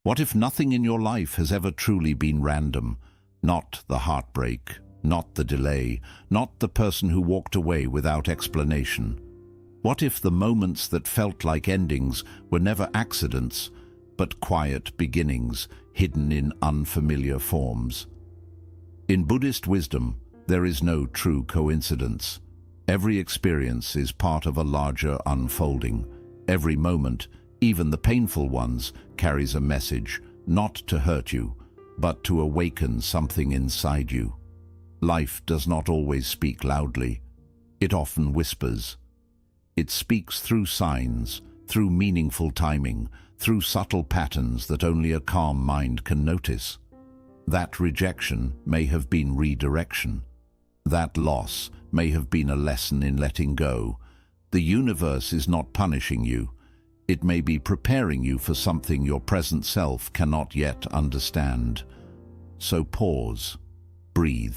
What if nothing in your life has ever truly been random? Not the heartbreak, not the delay, not the person who walked away without explanation. What if the moments that felt like endings were never accidents, but quiet beginnings hidden in unfamiliar forms? In Buddhist wisdom, there is no true coincidence. Every experience is part of a larger unfolding. Every moment, even the painful ones, carries a message, not to hurt you, but to awaken something inside you. Life does not always speak loudly. It often whispers. It speaks through signs, through meaningful timing, through subtle patterns that only a calm mind can notice. That rejection may have been redirection. That loss may have been a lesson in letting go. The universe is not punishing you. It may be preparing you for something your present self cannot yet understand. So pause, breathe.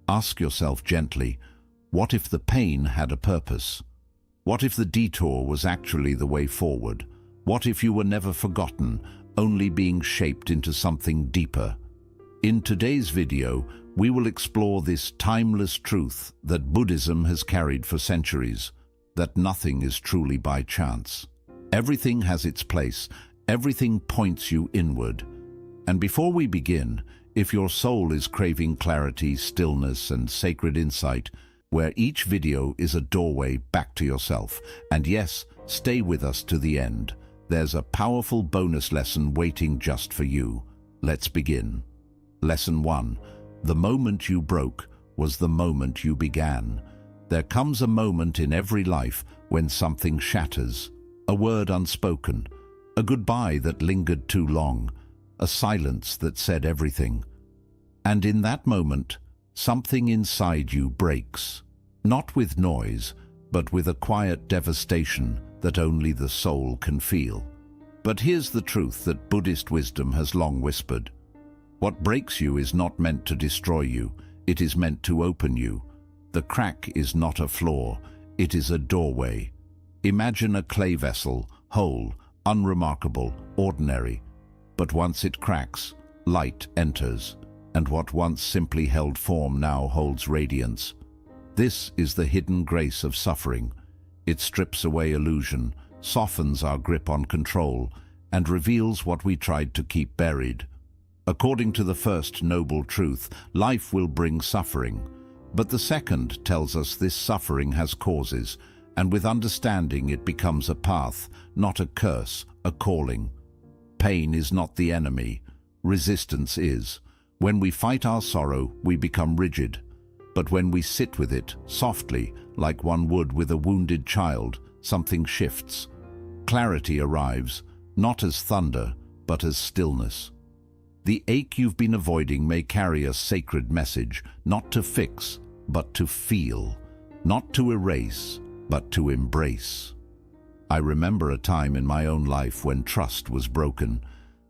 Ask yourself gently, what if the pain had a purpose? What if the detour was actually the way forward? What if you were never forgotten, only being shaped into something deeper? In today's video, we will explore this timeless truth that Buddhism has carried for centuries, that nothing is truly by chance. Everything has its place, everything points you inward. And before we begin, if your soul is craving clarity, stillness, and sacred insight, where each video is a doorway back to yourself, and yes, stay with us to the end. There's a powerful bonus lesson waiting just for you. Let's begin. Lesson 1. The moment you broke was the moment you began. There comes a moment in every life when something shatters. A word unspoken, a goodbye that lingered too long, a silence that said everything. And in that moment, something inside you breaks, not with noise, but with a quiet devastation that only the soul can feel. But here's the truth that Buddhist wisdom has long whispered. What breaks you is not meant to destroy you, it is meant to open you. The crack is not a flaw, it is a doorway. Imagine a clay vessel, whole, unremarkable, ordinary. But once it cracks, light enters, and what once simply held form now holds radiance. This is the hidden grace of suffering. It strips away illusion, softens our grip on control, and reveals what we tried to keep buried. According to the first noble truth, life will bring suffering. But the second tells us this suffering has causes, and with understanding it becomes a path, not a curse, a calling. Pain is not the enemy, resistance is. When we fight our sorrow, we become rigid. But when we sit with it, softly, like one would with a wounded child, something shifts. Clarity arrives, not as thunder, but as stillness. The ache you've been avoiding may carry a sacred message, not to fix, but to feel, not to erase, but to embrace. I remember a time in my own life when trust was broken.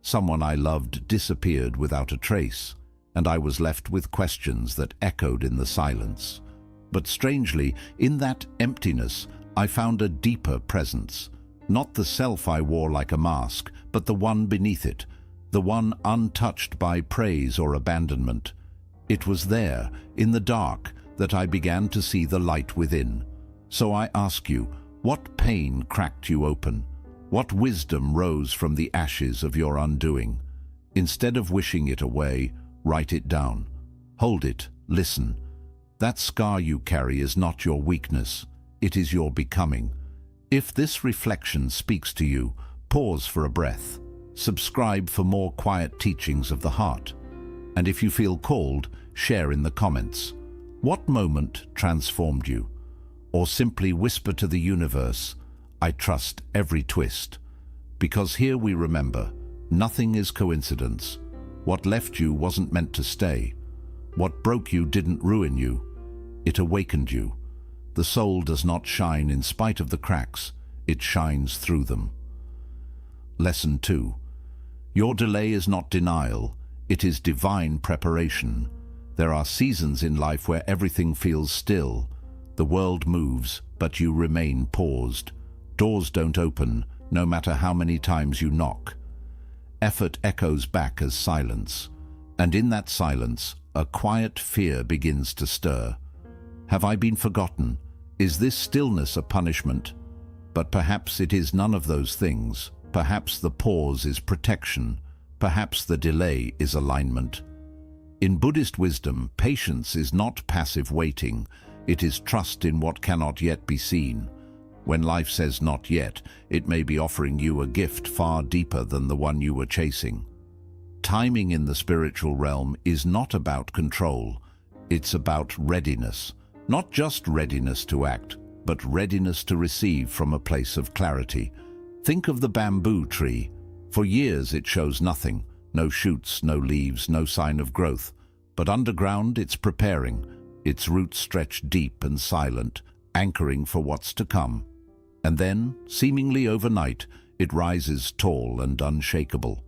Someone I loved disappeared without a trace, and I was left with questions that echoed in the silence. But strangely, in that emptiness, I found a deeper presence. Not the self I wore like a mask, but the one beneath it, the one untouched by praise or abandonment. It was there, in the dark, that I began to see the light within. So I ask you, what pain cracked you open? What wisdom rose from the ashes of your undoing? Instead of wishing it away, write it down. Hold it, listen. That scar you carry is not your weakness, it is your becoming. If this reflection speaks to you, pause for a breath. Subscribe for more quiet teachings of the heart. And if you feel called, share in the comments. What moment transformed you? Or simply whisper to the universe, I trust every twist. Because here we remember, nothing is coincidence. What left you wasn't meant to stay. What broke you didn't ruin you. It awakened you. The soul does not shine in spite of the cracks, it shines through them. Lesson 2. Your delay is not denial, it is divine preparation. There are seasons in life where everything feels still. The world moves, but you remain paused. Doors don't open, no matter how many times you knock. effort echoes back as silence. And in that silence, a quiet fear begins to stir. Have I been forgotten? Is this stillness a punishment? But perhaps it is none of those things. Perhaps the pause is protection. Perhaps the delay is alignment. In Buddhist wisdom, patience is not passive waiting. It is trust in what cannot yet be seen. When life says not yet, it may be offering you a gift far deeper than the one you were chasing. Timing in the spiritual realm is not about control. It's about readiness. Not just readiness to act, but readiness to receive from a place of clarity. Think of the bamboo tree. For years it shows nothing. No shoots, no leaves, no sign of growth. But underground it's preparing. Its roots stretch deep and silent, anchoring for what's to come. And then, seemingly overnight, it rises tall and unshakable.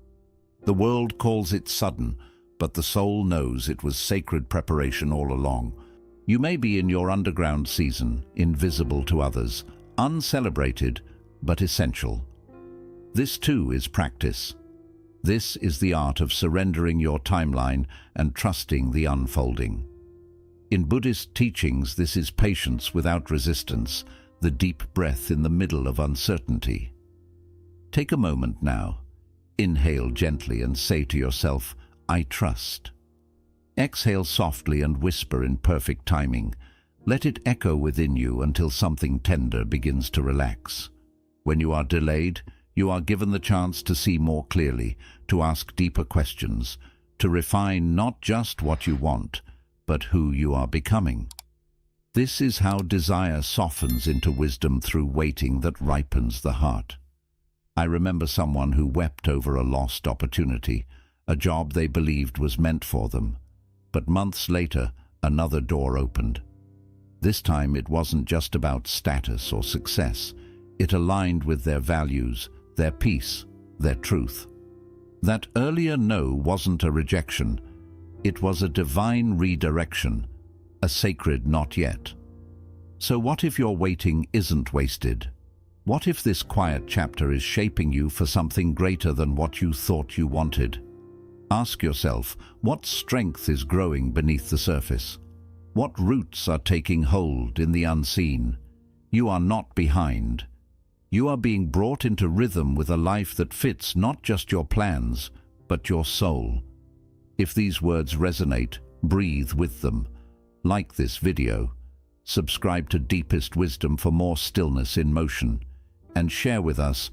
The world calls it sudden, but the soul knows it was sacred preparation all along. You may be in your underground season, invisible to others, uncelebrated, but essential. This too is practice. This is the art of surrendering your timeline and trusting the unfolding. In Buddhist teachings, this is patience without resistance, the deep breath in the middle of uncertainty. Take a moment now. Inhale gently and say to yourself, I trust. Exhale softly and whisper in perfect timing. Let it echo within you until something tender begins to relax. When you are delayed, you are given the chance to see more clearly, to ask deeper questions, to refine not just what you want, but who you are becoming. This is how desire softens into wisdom through waiting that ripens the heart. I remember someone who wept over a lost opportunity, a job they believed was meant for them. But months later, another door opened. This time it wasn't just about status or success. It aligned with their values, their peace, their truth. That earlier no wasn't a rejection. It was a divine redirection, a sacred not yet. So what if your waiting isn't wasted? What if this quiet chapter is shaping you for something greater than what you thought you wanted? Ask yourself, what strength is growing beneath the surface? What roots are taking hold in the unseen? You are not behind. You are being brought into rhythm with a life that fits not just your plans, but your soul. If these words resonate, breathe with them. Like this video. Subscribe to Deepest Wisdom for more stillness in motion. And share with us,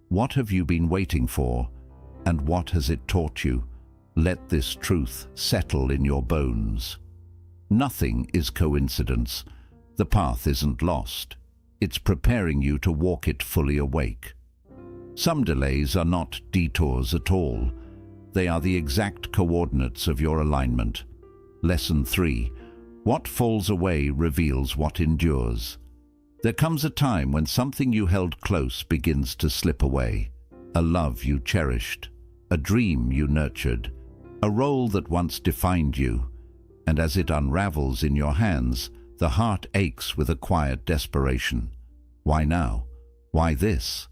what have you been waiting for, and what has it taught you? Let this truth settle in your bones. Nothing is coincidence. The path isn't lost. It's preparing you to walk it fully awake. Some delays are not detours at all. They are the exact coordinates of your alignment. Lesson 3. What falls away reveals what endures. There comes a time when something you held close begins to slip away. A love you cherished, a dream you nurtured, a role that once defined you. And as it unravels in your hands, the heart aches with a quiet desperation. Why now? Why this?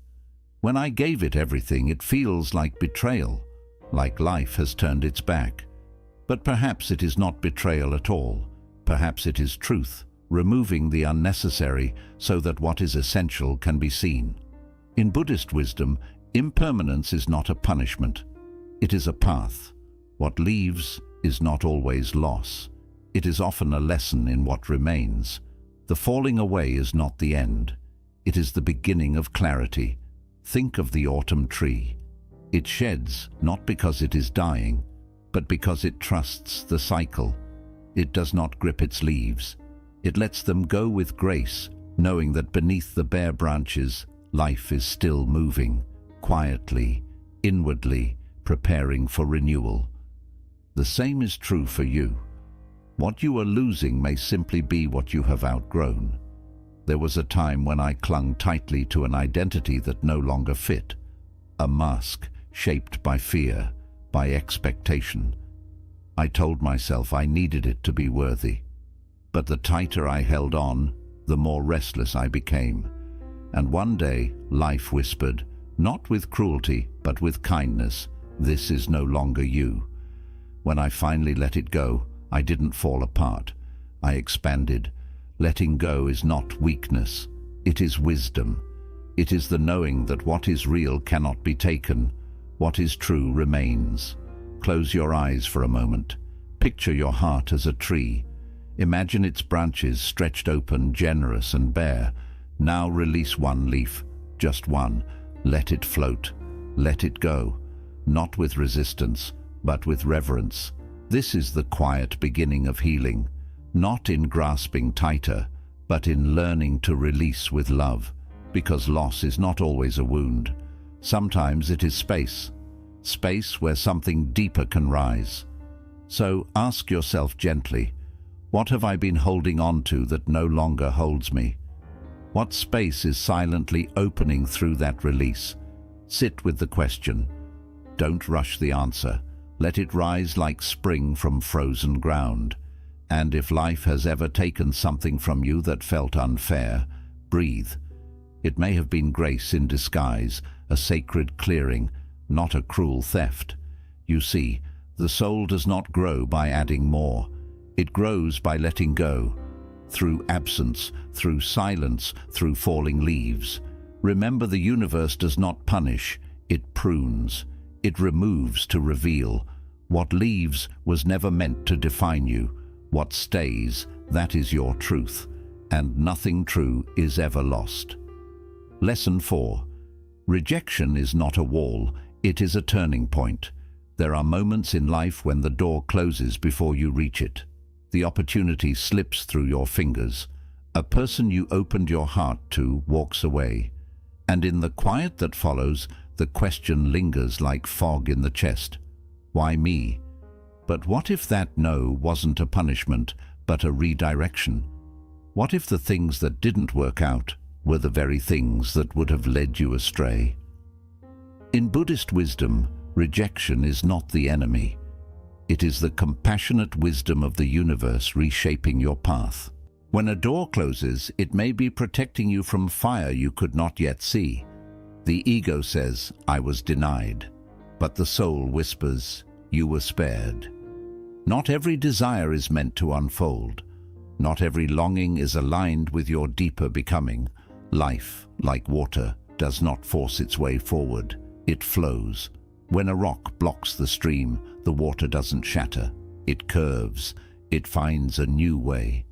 When I gave it everything, it feels like betrayal, like life has turned its back. But perhaps it is not betrayal at all. Perhaps it is truth, removing the unnecessary so that what is essential can be seen. In Buddhist wisdom, impermanence is not a punishment. It is a path. What leaves is not always loss. It is often a lesson in what remains. The falling away is not the end. It is the beginning of clarity. Think of the autumn tree. It sheds not because it is dying, but because it trusts the cycle. It does not grip its leaves. It lets them go with grace, knowing that beneath the bare branches, life is still moving, quietly, inwardly, preparing for renewal. The same is true for you. What you are losing may simply be what you have outgrown. There was a time when I clung tightly to an identity that no longer fit, a mask shaped by fear, by expectation. I told myself I needed it to be worthy. But the tighter I held on, the more restless I became. And one day, life whispered, not with cruelty, but with kindness, This is no longer you. When I finally let it go, I didn't fall apart. I expanded. Letting go is not weakness. It is wisdom. It is the knowing that what is real cannot be taken. What is true remains. Close your eyes for a moment. Picture your heart as a tree. Imagine its branches stretched open, generous and bare. Now release one leaf, just one. Let it float. Let it go. Not with resistance, but with reverence. This is the quiet beginning of healing. Not in grasping tighter, but in learning to release with love. Because loss is not always a wound. Sometimes it is space. Space where something deeper can rise. So ask yourself gently, what have I been holding on to that no longer holds me? What space is silently opening through that release? Sit with the question. Don't rush the answer. Let it rise like spring from frozen ground. And if life has ever taken something from you that felt unfair, breathe. It may have been grace in disguise, a sacred clearing, not a cruel theft. You see, the soul does not grow by adding more. It grows by letting go, through absence, through silence, through falling leaves. Remember, the universe does not punish, it prunes. It removes to reveal. What leaves was never meant to define you. What stays, that is your truth. And nothing true is ever lost. Lesson 4. Rejection is not a wall, it is a turning point. There are moments in life when the door closes before you reach it. The opportunity slips through your fingers. A person you opened your heart to walks away. And in the quiet that follows, the question lingers like fog in the chest. Why me? But what if that no wasn't a punishment, but a redirection? What if the things that didn't work out were the very things that would have led you astray? In Buddhist wisdom, rejection is not the enemy. It is the compassionate wisdom of the universe reshaping your path. When a door closes, it may be protecting you from fire you could not yet see. The ego says, I was denied. But the soul whispers, you were spared. Not every desire is meant to unfold. Not every longing is aligned with your deeper becoming. Life, like water, does not force its way forward. It flows. When a rock blocks the stream, the water doesn't shatter. It curves. It finds a new way.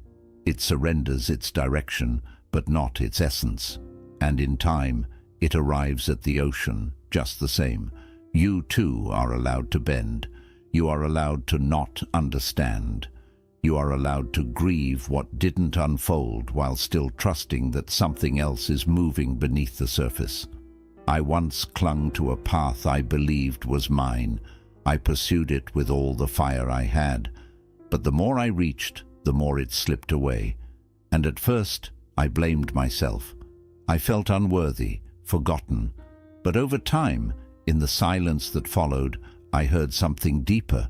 It surrenders its direction, but not its essence. And in time, it arrives at the ocean, just the same. You too are allowed to bend. You are allowed to not understand. You are allowed to grieve what didn't unfold while still trusting that something else is moving beneath the surface. I once clung to a path I believed was mine. I pursued it with all the fire I had. But the more I reached, the more it slipped away. And at first, I blamed myself. I felt unworthy, forgotten. But over time, in the silence that followed, I heard something deeper.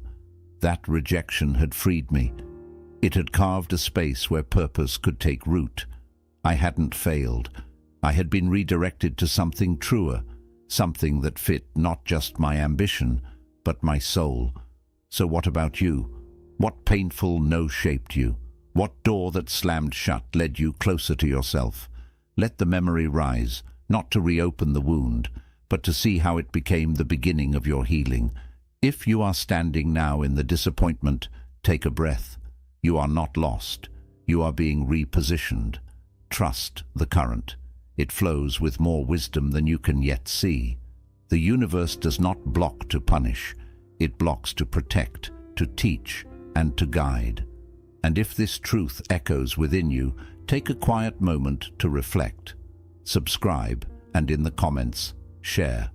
That rejection had freed me. It had carved a space where purpose could take root. I hadn't failed. I had been redirected to something truer, something that fit not just my ambition, but my soul. So what about you? What painful no shaped you? What door that slammed shut led you closer to yourself? Let the memory rise, not to reopen the wound, but to see how it became the beginning of your healing. If you are standing now in the disappointment, take a breath. You are not lost. You are being repositioned. Trust the current. It flows with more wisdom than you can yet see. The universe does not block to punish. It blocks to protect, to teach, and to guide. And if this truth echoes within you, take a quiet moment to reflect. Subscribe, and in the comments, share.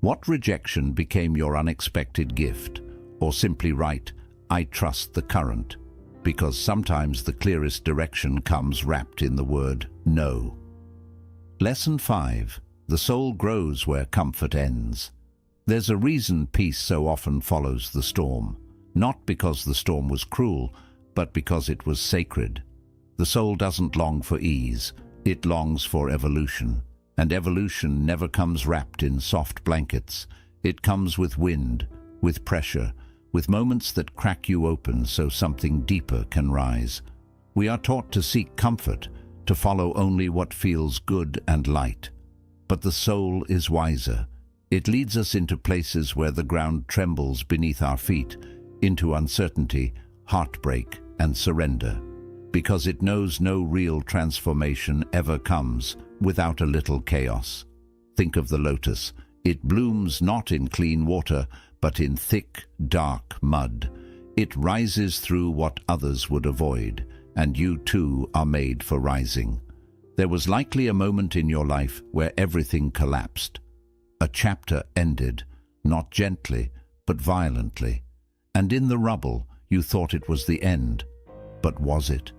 What rejection became your unexpected gift? Or simply write, I trust the current. Because sometimes the clearest direction comes wrapped in the word no. Lesson 5. The soul grows where comfort ends. There's a reason peace so often follows the storm. Not because the storm was cruel, but because it was sacred. The soul doesn't long for ease. It longs for evolution. And evolution never comes wrapped in soft blankets. It comes with wind, with pressure, with moments that crack you open so something deeper can rise. We are taught to seek comfort, to follow only what feels good and light. But the soul is wiser. It leads us into places where the ground trembles beneath our feet, into uncertainty, heartbreak, and surrender, because it knows no real transformation ever comes without a little chaos. Think of the lotus. It blooms not in clean water, but in thick, dark mud. It rises through what others would avoid, and you too are made for rising. There was likely a moment in your life where everything collapsed. A chapter ended, not gently, but violently. And in the rubble, you thought it was the end. But was it?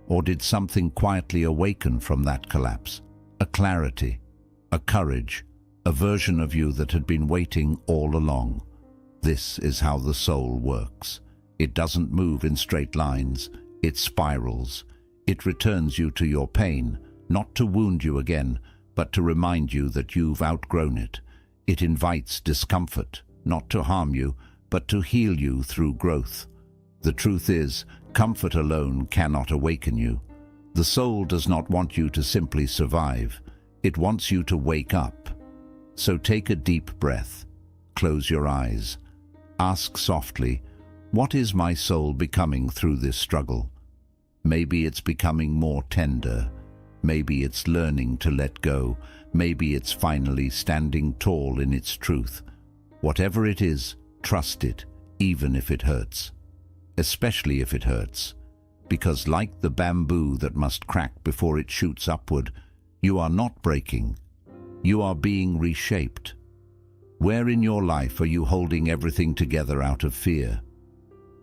Or did something quietly awaken from that collapse? A clarity, a courage, a version of you that had been waiting all along. This is how the soul works. It doesn't move in straight lines. It spirals. It returns you to your pain, not to wound you again, but to remind you that you've outgrown it. It invites discomfort, not to harm you, but to heal you through growth. The truth is, comfort alone cannot awaken you. The soul does not want you to simply survive. It wants you to wake up. So take a deep breath. Close your eyes. Ask softly, what is my soul becoming through this struggle? Maybe it's becoming more tender. Maybe it's learning to let go. Maybe it's finally standing tall in its truth. Whatever it is, trust it, even if it hurts. Especially if it hurts. Because like the bamboo that must crack before it shoots upward, you are not breaking. You are being reshaped. Where in your life are you holding everything together out of fear?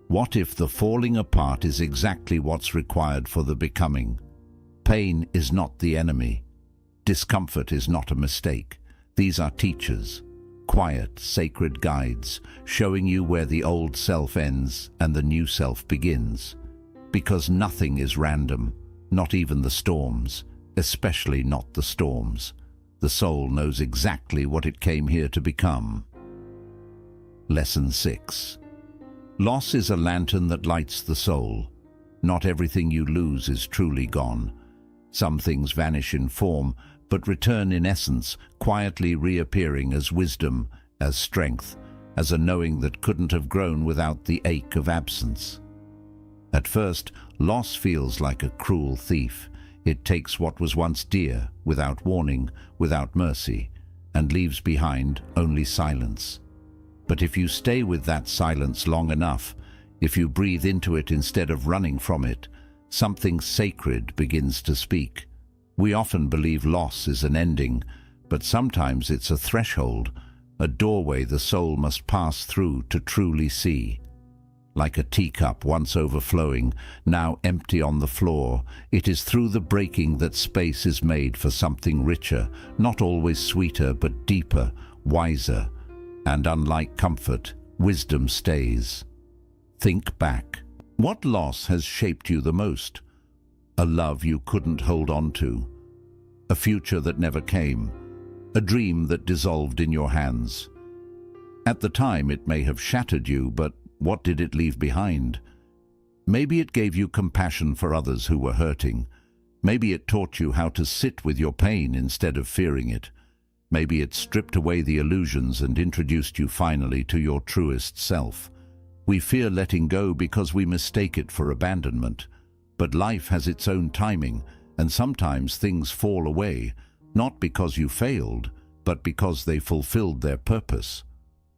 What if the falling apart is exactly what's required for the becoming? Pain is not the enemy. Discomfort is not a mistake. These are teachers, quiet, sacred guides, showing you where the old self ends and the new self begins. Because nothing is random, not even the storms, especially not the storms. The soul knows exactly what it came here to become. Lesson 6. Loss is a lantern that lights the soul. Not everything you lose is truly gone. Some things vanish in form, but return in essence, quietly reappearing as wisdom, as strength, as a knowing that couldn't have grown without the ache of absence. At first, loss feels like a cruel thief. It takes what was once dear, without warning, without mercy, and leaves behind only silence. But if you stay with that silence long enough, if you breathe into it instead of running from it, something sacred begins to speak. We often believe loss is an ending, but sometimes it's a threshold, a doorway the soul must pass through to truly see. Like a teacup once overflowing, now empty on the floor, it is through the breaking that space is made for something richer, not always sweeter, but deeper, wiser. And unlike comfort, wisdom stays. Think back. What loss has shaped you the most? A love you couldn't hold on to. A future that never came. A dream that dissolved in your hands. At the time it may have shattered you, but what did it leave behind? Maybe it gave you compassion for others who were hurting. Maybe it taught you how to sit with your pain instead of fearing it. Maybe it stripped away the illusions and introduced you finally to your truest self. We fear letting go because we mistake it for abandonment. But life has its own timing, and sometimes things fall away, not because you failed, but because they fulfilled their purpose.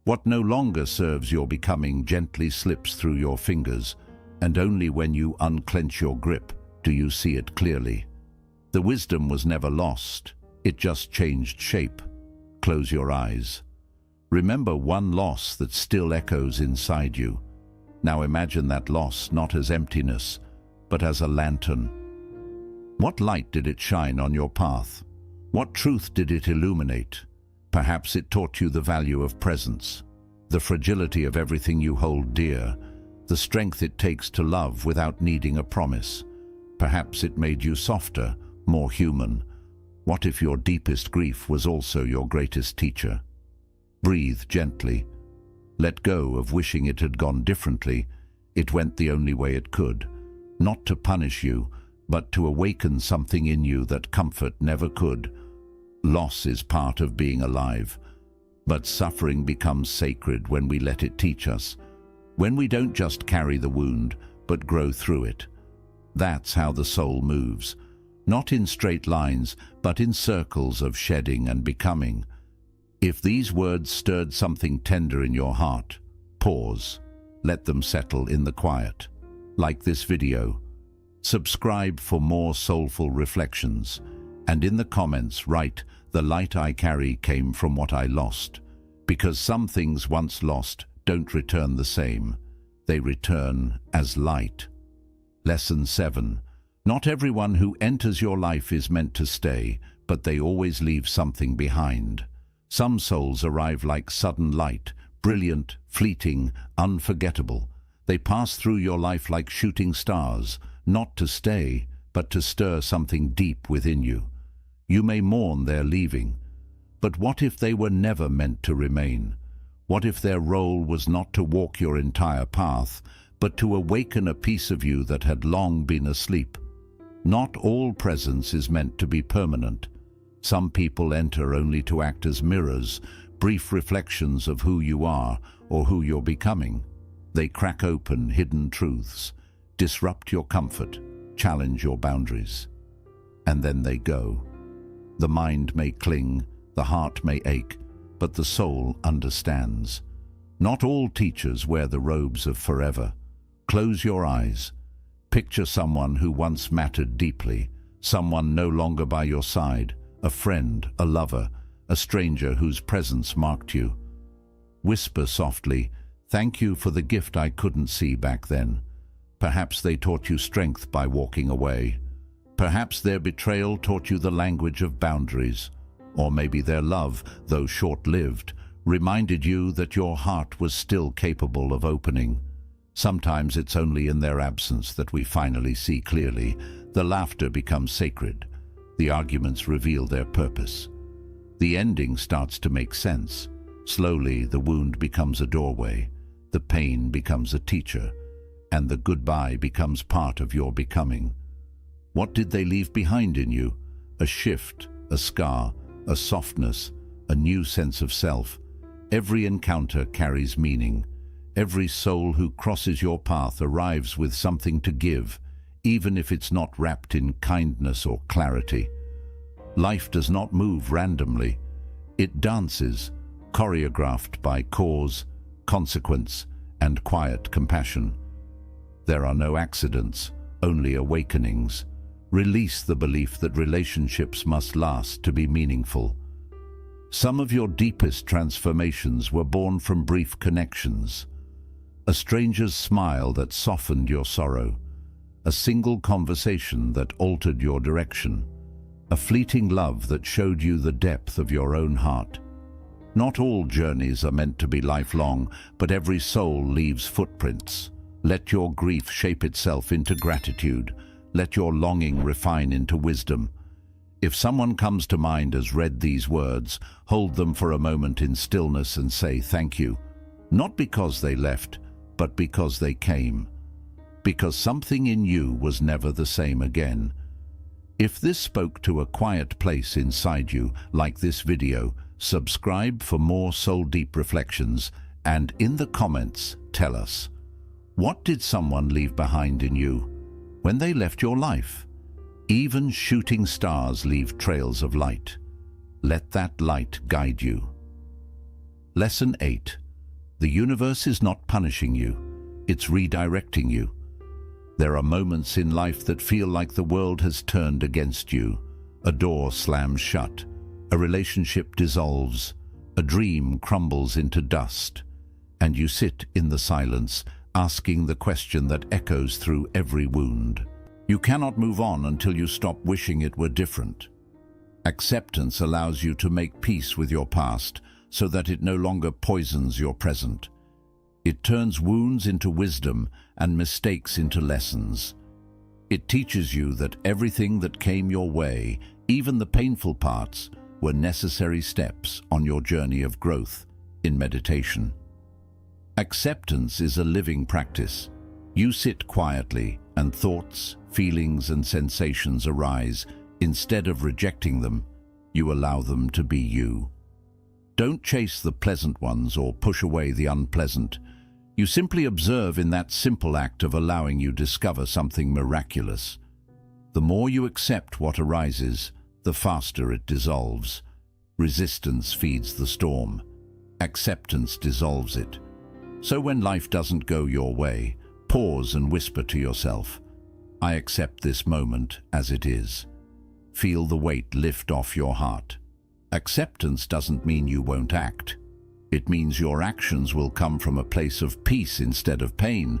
What no longer serves your becoming gently slips through your fingers, and only when you unclench your grip do you see it clearly. The wisdom was never lost, it just changed shape. Close your eyes. Remember one loss that still echoes inside you. Now imagine that loss not as emptiness, but as a lantern. What light did it shine on your path? What truth did it illuminate? Perhaps it taught you the value of presence, the fragility of everything you hold dear, the strength it takes to love without needing a promise. Perhaps it made you softer, more human. What if your deepest grief was also your greatest teacher? Breathe gently. Let go of wishing it had gone differently. It went the only way it could, not to punish you, but to awaken something in you that comfort never could. Loss is part of being alive, but suffering becomes sacred when we let it teach us, when we don't just carry the wound, but grow through it. That's how the soul moves, not in straight lines, but in circles of shedding and becoming. If these words stirred something tender in your heart, pause. Let them settle in the quiet. Like this video. Subscribe for more soulful reflections. And in the comments write, "The light I carry came from what I lost." Because some things once lost don't return the same. They return as light. Lesson 7. Not everyone who enters your life is meant to stay, but they always leave something behind. Some souls arrive like sudden light, brilliant, fleeting, unforgettable. They pass through your life like shooting stars, not to stay, but to stir something deep within you. You may mourn their leaving, but what if they were never meant to remain? What if their role was not to walk your entire path, but to awaken a piece of you that had long been asleep? Not all presence is meant to be permanent. Some people enter only to act as mirrors, brief reflections of who you are or who you're becoming. They crack open hidden truths, disrupt your comfort, challenge your boundaries. And then they go. The mind may cling, the heart may ache, but the soul understands. Not all teachers wear the robes of forever. Close your eyes. Picture someone who once mattered deeply, someone no longer by your side, a friend, a lover, a stranger whose presence marked you. Whisper softly, "Thank you for the gift I couldn't see back then." Perhaps they taught you strength by walking away. Perhaps their betrayal taught you the language of boundaries. Or maybe their love, though short-lived, reminded you that your heart was still capable of opening. Sometimes it's only in their absence that we finally see clearly. The laughter becomes sacred. The arguments reveal their purpose. The ending starts to make sense. Slowly, the wound becomes a doorway. The pain becomes a teacher. And the goodbye becomes part of your becoming. What did they leave behind in you? A shift, a scar, a softness, a new sense of self. Every encounter carries meaning. Every soul who crosses your path arrives with something to give, even if it's not wrapped in kindness or clarity. Life does not move randomly. It dances, choreographed by cause, consequence, and quiet compassion. There are no accidents, only awakenings. Release the belief that relationships must last to be meaningful. Some of your deepest transformations were born from brief connections. A stranger's smile that softened your sorrow. A single conversation that altered your direction. A fleeting love that showed you the depth of your own heart. Not all journeys are meant to be lifelong, but every soul leaves footprints. Let your grief shape itself into gratitude. Let your longing refine into wisdom. If someone comes to mind as read these words, hold them for a moment in stillness and say thank you. Not because they left, but because they came. Because something in you was never the same again. If this spoke to a quiet place inside you, like this video, subscribe for more soul-deep reflections, and in the comments, tell us, what did someone leave behind in you when they left your life? Even shooting stars leave trails of light. Let that light guide you. Lesson 8. The universe is not punishing you, it's redirecting you. There are moments in life that feel like the world has turned against you. A door slams shut, a relationship dissolves, a dream crumbles into dust, and you sit in the silence, asking the question that echoes through every wound. You cannot move on until you stop wishing it were different. Acceptance allows you to make peace with your past so that it no longer poisons your present. It turns wounds into wisdom and mistakes into lessons. It teaches you that everything that came your way, even the painful parts, were necessary steps on your journey of growth. in meditation. Acceptance is a living practice. You sit quietly, and thoughts, feelings, and sensations arise. Instead of rejecting them, you allow them to be you. Don't chase the pleasant ones or push away the unpleasant. You simply observe. In that simple act of allowing, you discover something miraculous. The more you accept what arises, the faster it dissolves. Resistance feeds the storm. Acceptance dissolves it. So when life doesn't go your way, pause and whisper to yourself, "I accept this moment as it is." Feel the weight lift off your heart. Acceptance doesn't mean you won't act. It means your actions will come from a place of peace instead of pain.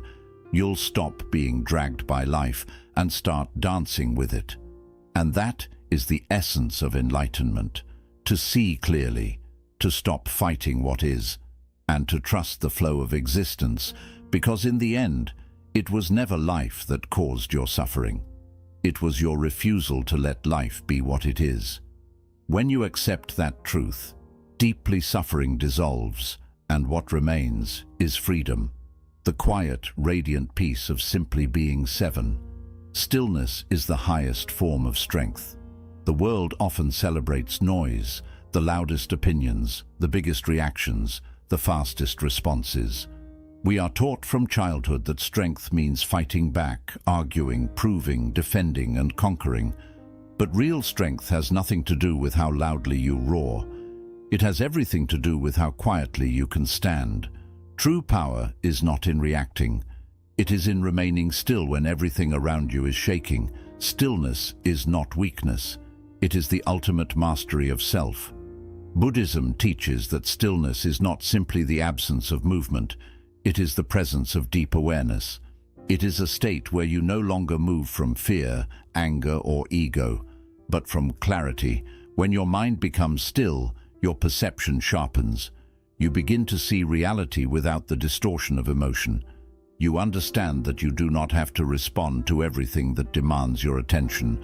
You'll stop being dragged by life and start dancing with it. And that is the essence of enlightenment: to see clearly, to stop fighting what is, and to trust the flow of existence, because in the end, it was never life that caused your suffering. It was your refusal to let life be what it is. When you accept that truth, deeply suffering dissolves, and what remains is freedom. The quiet, radiant peace of simply being. 7. Stillness is the highest form of strength. The world often celebrates noise, the loudest opinions, the biggest reactions, the fastest responses. We are taught from childhood that strength means fighting back, arguing, proving, defending, and conquering. But real strength has nothing to do with how loudly you roar. It has everything to do with how quietly you can stand. True power is not in reacting. It is in remaining still when everything around you is shaking. Stillness is not weakness. It is the ultimate mastery of self. Buddhism teaches that stillness is not simply the absence of movement. It is the presence of deep awareness. It is a state where you no longer move from fear, anger, or ego, but from clarity. When your mind becomes still, your perception sharpens. You begin to see reality without the distortion of emotion. You understand that you do not have to respond to everything that demands your attention.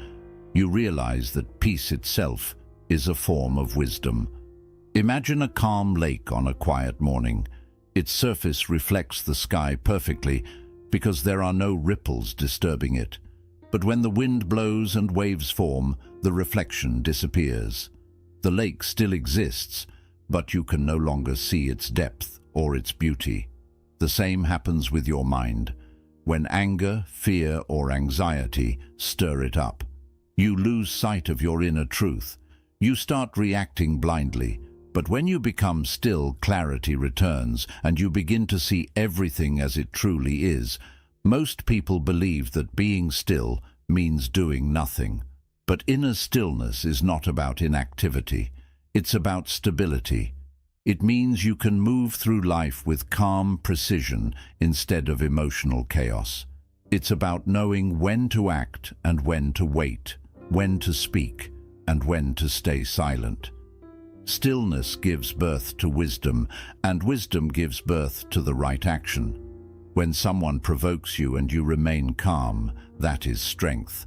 You realize that peace itself is a form of wisdom. Imagine a calm lake on a quiet morning. Its surface reflects the sky perfectly because there are no ripples disturbing it. But when the wind blows and waves form, the reflection disappears. The lake still exists, but you can no longer see its depth or its beauty. The same happens with your mind. When anger, fear, or anxiety stir it up, you lose sight of your inner truth. You start reacting blindly. But when you become still, clarity returns, and you begin to see everything as it truly is. Most people believe that being still means doing nothing. But inner stillness is not about inactivity. It's about stability. It means you can move through life with calm precision instead of emotional chaos. It's about knowing when to act and when to wait, when to speak and when to stay silent. Stillness gives birth to wisdom, and wisdom gives birth to the right action. When someone provokes you and you remain calm, that is strength.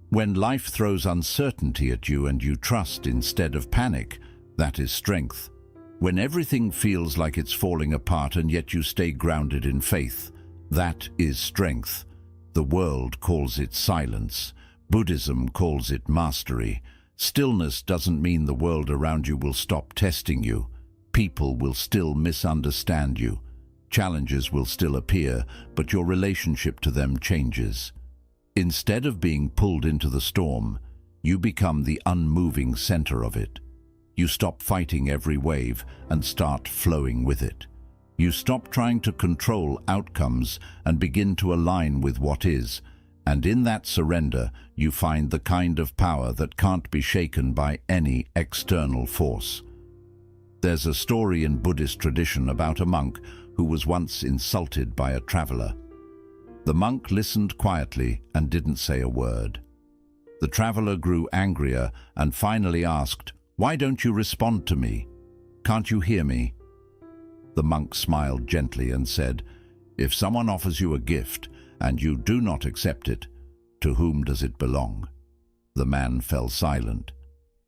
When life throws uncertainty at you and you trust instead of panic, that is strength. When everything feels like it's falling apart and yet you stay grounded in faith, that is strength. The world calls it silence. Buddhism calls it mastery. Stillness doesn't mean the world around you will stop testing you. People will still misunderstand you. Challenges will still appear, but your relationship to them changes. Instead of being pulled into the storm, you become the unmoving center of it. You stop fighting every wave and start flowing with it. You stop trying to control outcomes and begin to align with what is. And in that surrender, you find the kind of power that can't be shaken by any external force. There's a story in Buddhist tradition about a monk who was once insulted by a traveler. The monk listened quietly and didn't say a word. The traveler grew angrier and finally asked, "Why don't you respond to me? Can't you hear me?" The monk smiled gently and said, "If someone offers you a gift and you do not accept it, to whom does it belong?" The man fell silent.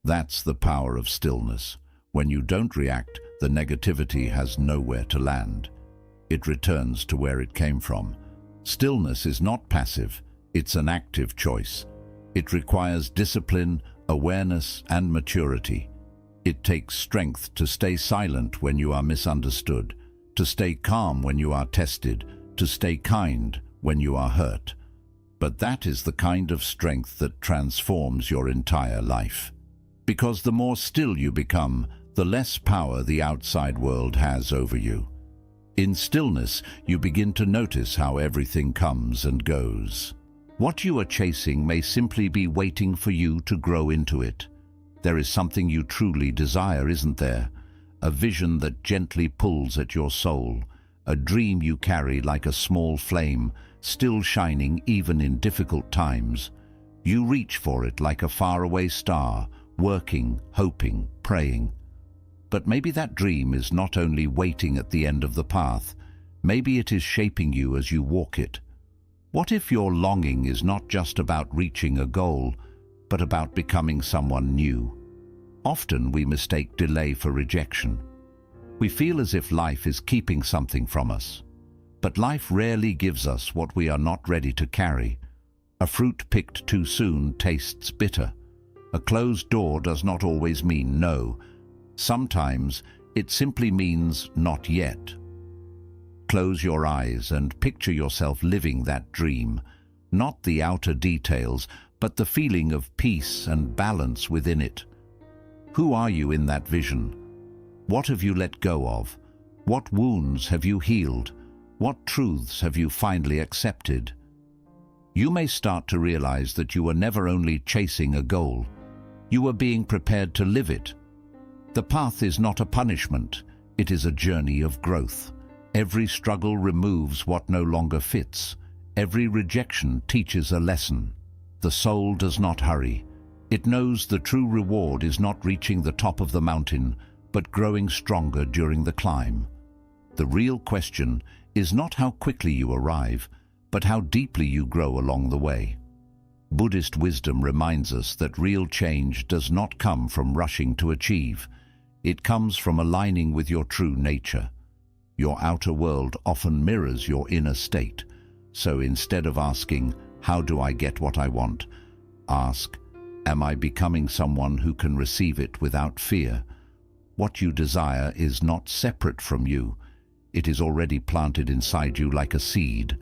That's the power of stillness. When you don't react, the negativity has nowhere to land. It returns to where it came from. Stillness is not passive, it's an active choice. It requires discipline, awareness, and maturity. It takes strength to stay silent when you are misunderstood, to stay calm when you are tested, to stay kind when you are hurt. But that is the kind of strength that transforms your entire life. Because the more still you become, the less power the outside world has over you. In stillness, you begin to notice how everything comes and goes. What you are chasing may simply be waiting for you to grow into it. There is something you truly desire, isn't there? A vision that gently pulls at your soul, a dream you carry like a small flame, still shining even in difficult times. You reach for it like a faraway star, working, hoping, praying. But maybe that dream is not only waiting at the end of the path, maybe it is shaping you as you walk it. What if your longing is not just about reaching a goal, but about becoming someone new? Often we mistake delay for rejection. We feel as if life is keeping something from us. But life rarely gives us what we are not ready to carry. A fruit picked too soon tastes bitter. A closed door does not always mean no. Sometimes it simply means not yet. Close your eyes and picture yourself living that dream, not the outer details, but the feeling of peace and balance within it. Who are you in that vision? What have you let go of? What wounds have you healed? What truths have you finally accepted? You may start to realize that you were never only chasing a goal, you were being prepared to live it. The path is not a punishment, it is a journey of growth. Every struggle removes what no longer fits. Every rejection teaches a lesson. The soul does not hurry. It knows the true reward is not reaching the top of the mountain, but growing stronger during the climb. The real question is not how quickly you arrive, but how deeply you grow along the way. Buddhist wisdom reminds us that real change does not come from rushing to achieve. It comes from aligning with your true nature. Your outer world often mirrors your inner state. So instead of asking, "How do I get what I want?" ask, "Am I becoming someone who can receive it without fear?" What you desire is not separate from you. It is already planted inside you like a seed.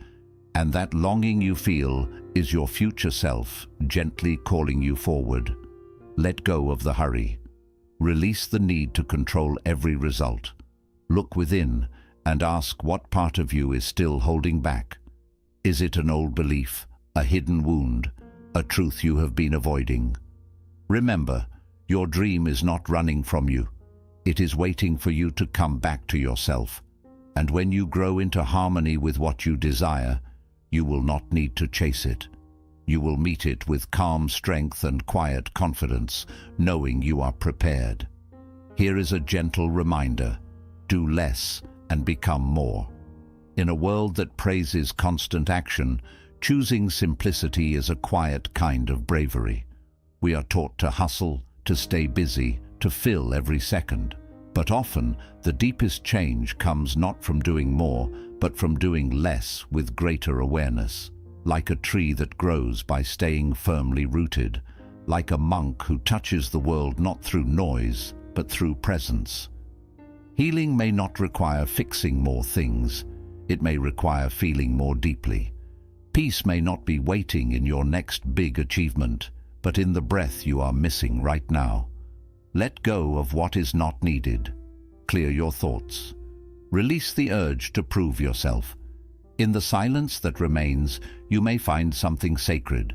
And that longing you feel is your future self gently calling you forward. Let go of the hurry. Release the need to control every result. Look within and ask what part of you is still holding back. Is it an old belief, a hidden wound, a truth you have been avoiding? Remember, your dream is not running from you. It is waiting for you to come back to yourself. And when you grow into harmony with what you desire, you will not need to chase it. You will meet it with calm strength and quiet confidence, knowing you are prepared. Here is a gentle reminder: do less and become more. In a world that praises constant action, choosing simplicity is a quiet kind of bravery. We are taught to hustle, to stay busy, to fill every second. But often, the deepest change comes not from doing more, but from doing less with greater awareness. Like a tree that grows by staying firmly rooted. Like a monk who touches the world not through noise, but through presence. Healing may not require fixing more things. It may require feeling more deeply. Peace may not be waiting in your next big achievement, but in the breath you are missing right now. Let go of what is not needed. Clear your thoughts. Release the urge to prove yourself. In the silence that remains, you may find something sacred,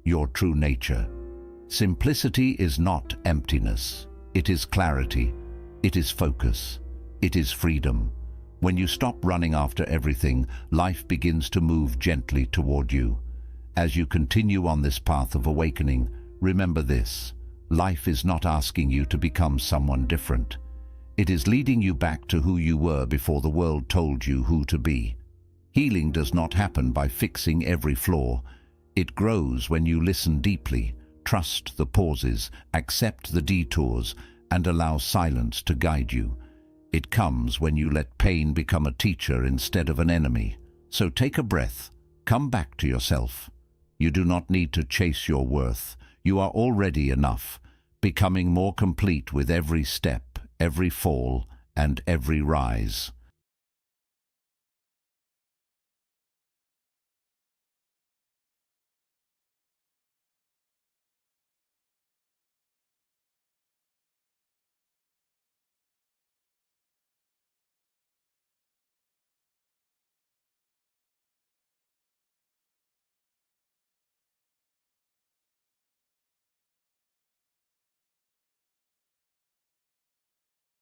your true nature. Simplicity is not emptiness. It is clarity. It is focus. It is freedom. When you stop running after everything, life begins to move gently toward you. As you continue on this path of awakening, remember this: life is not asking you to become someone different. It is leading you back to who you were before the world told you who to be. Healing does not happen by fixing every flaw. It grows when you listen deeply, trust the pauses, accept the detours, and allow silence to guide you. It comes when you let pain become a teacher instead of an enemy. So take a breath. Come back to yourself. You do not need to chase your worth. You are already enough, becoming more complete with every step, every fall, and every rise.